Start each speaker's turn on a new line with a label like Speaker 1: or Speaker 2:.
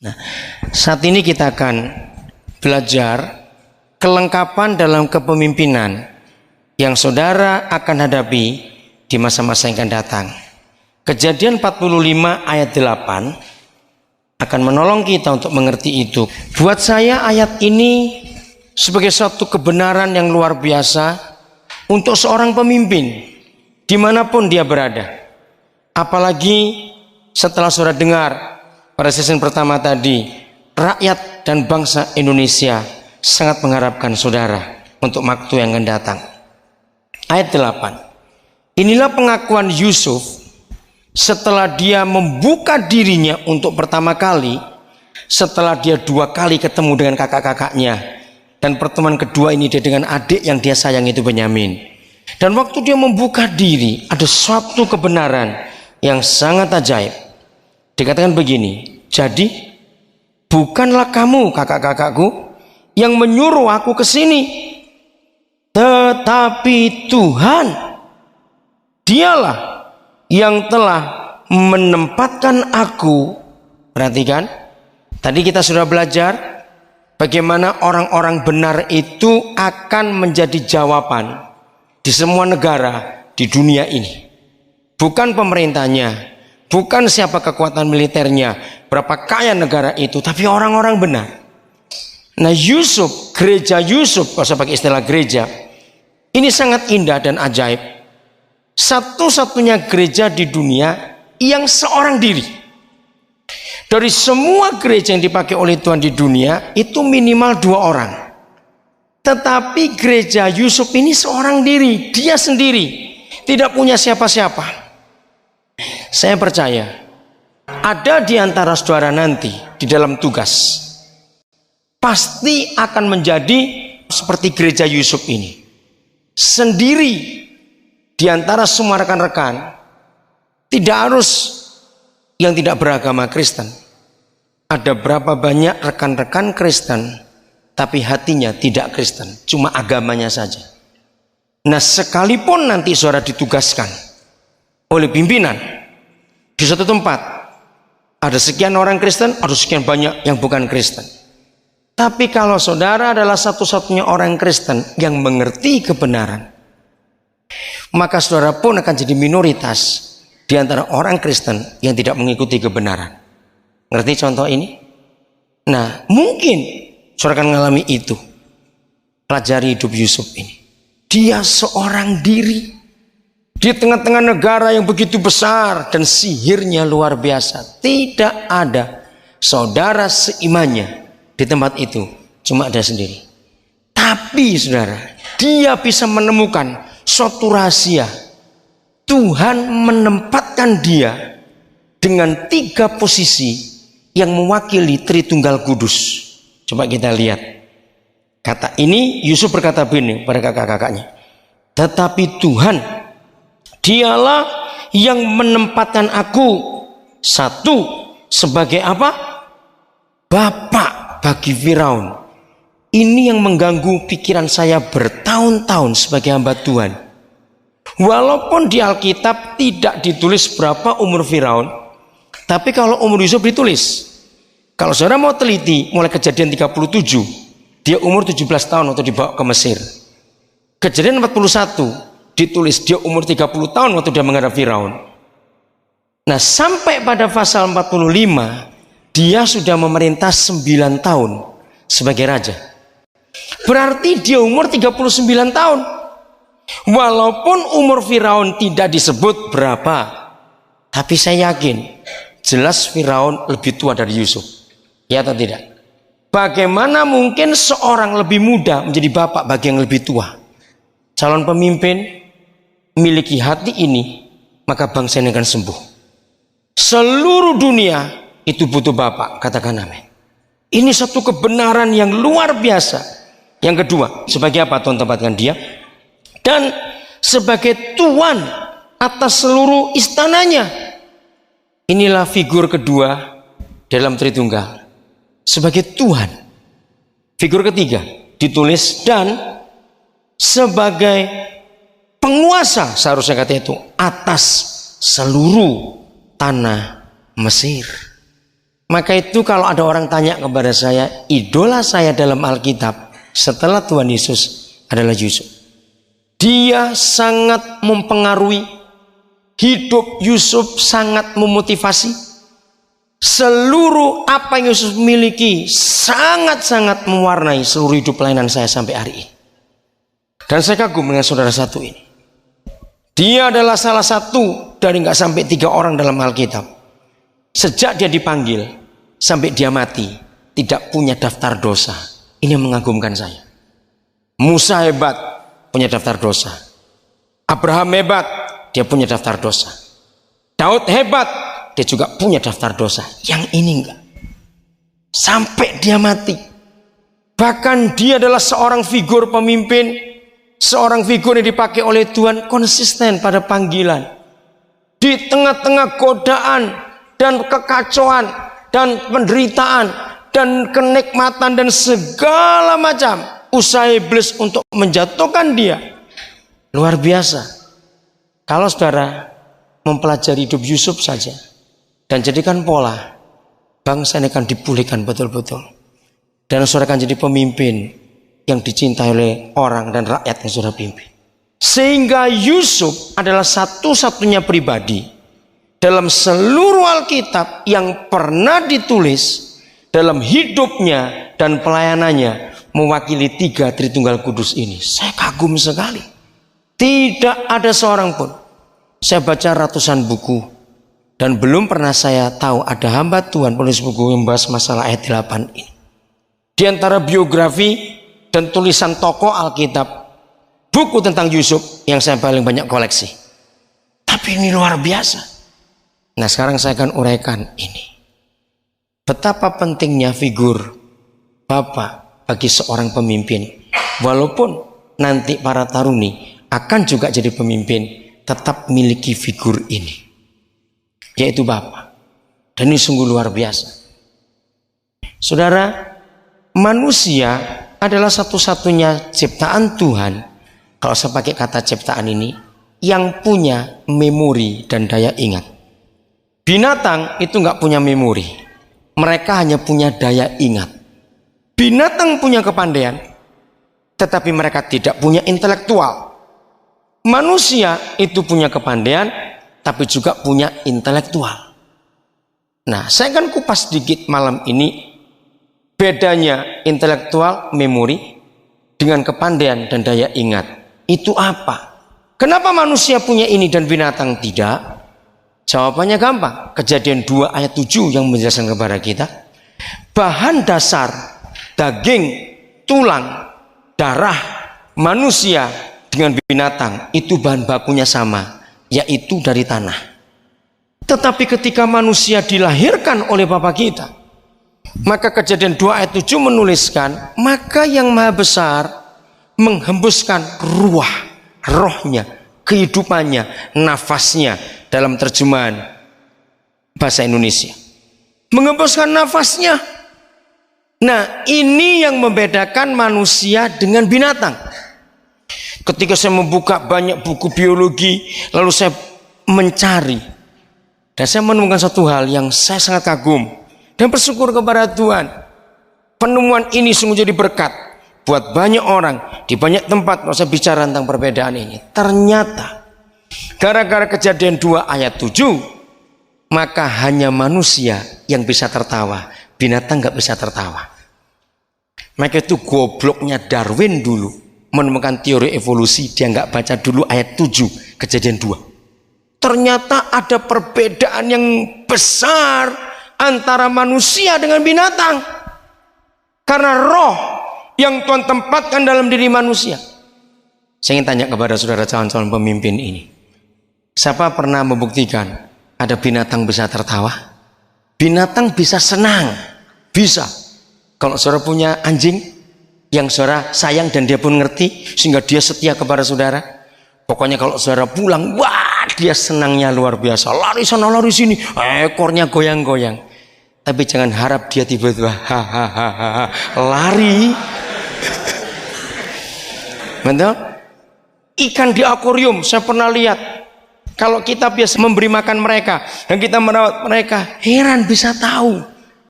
Speaker 1: Nah, saat ini kita akan belajar kelengkapan dalam kepemimpinan yang saudara akan hadapi di masa-masa yang akan datang. Kejadian 45 ayat 8 akan menolong kita untuk mengerti itu. Buat saya ayat ini sebagai suatu kebenaran yang luar biasa untuk seorang pemimpin dimanapun dia berada. Apalagi setelah saudara dengar pada season pertama tadi, rakyat dan bangsa Indonesia sangat mengharapkan saudara untuk waktu yang akan datang. Ayat 8. Inilah pengakuan Yusuf setelah dia membuka dirinya untuk pertama kali, setelah dia 2 kali ketemu dengan kakak-kakaknya, dan pertemuan kedua ini dia dengan adik yang dia sayang itu Benyamin. Dan waktu dia membuka diri, ada suatu kebenaran yang sangat ajaib. Dikatakan begini, jadi bukanlah kamu kakak-kakakku yang menyuruh aku ke sini, tetapi Tuhan, dialah yang telah menempatkan aku. Perhatikan, tadi kita sudah belajar bagaimana orang-orang benar itu akan menjadi jawaban di semua negara di dunia ini. Bukan pemerintahnya, bukan siapa kekuatan militernya, berapa kaya negara itu, tapi orang-orang benar. Nah, Yusuf, gereja Yusuf, kalau saya pakai istilah gereja, ini sangat indah dan ajaib. Satu-satunya gereja di dunia yang seorang diri. Dari semua gereja yang dipakai oleh Tuhan di dunia, itu minimal 2 orang. Tetapi gereja Yusuf ini seorang diri, dia sendiri, tidak punya siapa-siapa. Saya percaya ada di antara saudara nanti di dalam tugas pasti akan menjadi seperti gereja Yusuf ini, sendiri di antara semua rekan-rekan. Tidak harus yang tidak beragama Kristen. Ada berapa banyak rekan-rekan Kristen tapi hatinya tidak Kristen, cuma agamanya saja. Nah, sekalipun nanti saudara ditugaskan oleh pimpinan di suatu tempat, ada sekian orang Kristen, ada sekian banyak yang bukan Kristen. Tapi kalau saudara adalah satu-satunya orang Kristen yang mengerti kebenaran, maka saudara pun akan jadi minoritas di antara orang Kristen yang tidak mengikuti kebenaran. Ngerti contoh ini? Nah, mungkin saudara akan mengalami itu. Pelajari hidup Yusuf ini. Dia seorang diri di tengah-tengah negara yang begitu besar dan sihirnya luar biasa. Tidak ada saudara seimannya di tempat itu, cuma ada sendiri. Tapi saudara, dia bisa menemukan suatu rahasia. Tuhan menempatkan dia dengan 3 posisi yang mewakili Tritunggal Kudus. Coba kita lihat. Kata ini, Yusuf berkata begini pada kakak-kakaknya, tetapi Tuhan, dialah yang menempatkan aku, 1, sebagai apa? Bapak bagi Firaun. Ini yang mengganggu pikiran saya bertahun-tahun sebagai hamba Tuhan. Walaupun di Alkitab tidak ditulis berapa umur Firaun, tapi kalau umur Yusuf ditulis. Kalau saudara mau teliti, mulai Kejadian 37, dia umur 17 tahun waktu dibawa ke Mesir. Kejadian 41 ditulis dia umur 30 tahun waktu dia menghadap Firaun. Nah, sampai pada pasal 45 dia sudah memerintah 9 tahun sebagai raja. Berarti dia umur 39 tahun. Walaupun umur Firaun tidak disebut berapa, tapi saya yakin jelas Firaun lebih tua dari Yusuf. Ya atau tidak? Bagaimana mungkin seorang lebih muda menjadi bapak bagi yang lebih tua? Calon pemimpin memiliki hati ini, maka bangsa ini akan sembuh. Seluruh dunia itu butuh bapak, katakan amin. Ini satu kebenaran yang luar biasa. Yang kedua, sebagai apa Tuhan tempatkan dia? Dan sebagai tuan atas seluruh istananya. Inilah figur kedua dalam Tritunggal. Sebagai Tuhan. Figur ketiga ditulis dan sebagai penguasa, seharusnya kata itu, atas seluruh tanah Mesir. Maka itu kalau ada orang tanya kepada saya, idola saya dalam Alkitab setelah Tuhan Yesus adalah Yusuf. Dia sangat mempengaruhi hidup Yusuf, sangat memotivasi. Seluruh apa yang Yusuf miliki sangat-sangat mewarnai seluruh hidup pelayanan saya sampai hari ini. Dan saya kagum dengan saudara satu ini. Dia adalah salah satu dari nggak sampai 3 orang dalam Alkitab. Sejak dia dipanggil sampai dia mati tidak punya daftar dosa. Ini yang mengagumkan saya. Musa hebat, punya daftar dosa. Abraham hebat, dia punya daftar dosa. Daud hebat, dia juga punya daftar dosa. Yang ini enggak. Sampai dia mati. Bahkan dia adalah seorang figur pemimpin, seorang figur yang dipakai oleh Tuhan, konsisten pada panggilan. Di tengah-tengah godaan dan kekacauan dan penderitaan dan kenikmatan dan segala macam usaha iblis untuk menjatuhkan dia, luar biasa. Kalau saudara mempelajari hidup Yusuf saja dan jadikan pola, bangsa ini akan dipulihkan betul-betul. Dan saudara akan jadi pemimpin yang dicintai oleh orang dan rakyat yang saudara pimpin. Sehingga Yusuf adalah satu-satunya pribadi dalam seluruh Alkitab yang pernah ditulis dalam hidupnya dan pelayanannya mewakili 3 Tritunggal Kudus ini. Saya kagum sekali. Tidak ada seorang pun. Saya baca ratusan buku dan belum pernah saya tahu ada hamba Tuhan penulis buku yang membahas masalah ayat 8 ini. Di antara biografi dan tulisan tokoh Alkitab, buku tentang Yusuf yang saya paling banyak koleksi. Tapi ini luar biasa. Nah, sekarang saya akan uraikan ini. Betapa pentingnya figur bapak bagi seorang pemimpin. Walaupun nanti para taruni akan juga jadi pemimpin, tetap miliki figur ini, yaitu bapak. Dan ini sungguh luar biasa. Saudara, manusia adalah satu-satunya ciptaan Tuhan, kalau saya pakai kata ciptaan ini, yang punya memori dan daya ingat. Binatang itu nggak punya memori. Mereka hanya punya daya ingat. Binatang punya kepandaian, tetapi mereka tidak punya intelektual. Manusia itu punya kepandaian, tapi juga punya intelektual. Nah, saya akan kupas sedikit malam ini bedanya intelektual, memori dengan kepandaian dan daya ingat. Itu apa? Kenapa manusia punya ini dan binatang tidak? Jawabannya gampang. Kejadian 2 ayat 7 yang menjelaskan kepada kita. Bahan dasar daging, tulang, darah manusia dengan binatang itu bahan bakunya sama, yaitu dari tanah. Tetapi ketika manusia dilahirkan oleh Bapa kita, maka Kejadian 2 ayat 7 menuliskan, maka yang maha besar menghembuskan ruah, rohnya, kehidupannya, nafasnya, dalam terjemahan bahasa Indonesia. Menghembuskan nafasnya. Nah, ini yang membedakan manusia dengan binatang. Ketika saya membuka banyak buku biologi, lalu saya mencari, dan saya menemukan satu hal yang saya sangat kagum dan bersyukur kepada Tuhan. Penemuan ini sungguh jadi berkat buat banyak orang di banyak tempat. Kalau saya bicara tentang perbedaan ini, ternyata gara-gara Kejadian 2 ayat 7, maka hanya manusia yang bisa tertawa, binatang gak bisa tertawa. Maka itu gobloknya Darwin dulu menemukan teori evolusi, dia gak baca dulu ayat 7 Kejadian 2. Ternyata ada perbedaan yang besar antara manusia dengan binatang, karena roh yang Tuhan tempatkan dalam diri manusia. Saya ingin tanya kepada saudara calon-calon pemimpin ini, siapa pernah membuktikan ada binatang bisa tertawa? Binatang bisa senang, bisa. Kalau saudara punya anjing yang saudara sayang dan dia pun ngerti sehingga dia setia kepada saudara, pokoknya kalau saudara pulang, wah dia senangnya luar biasa, lari sana lari sini, ekornya goyang-goyang. Tapi jangan harap dia tiba-tiba hahaha lari. Betul? Ikan di akuarium saya pernah lihat. Kalau kita biasa memberi makan mereka dan kita merawat mereka, heran bisa tahu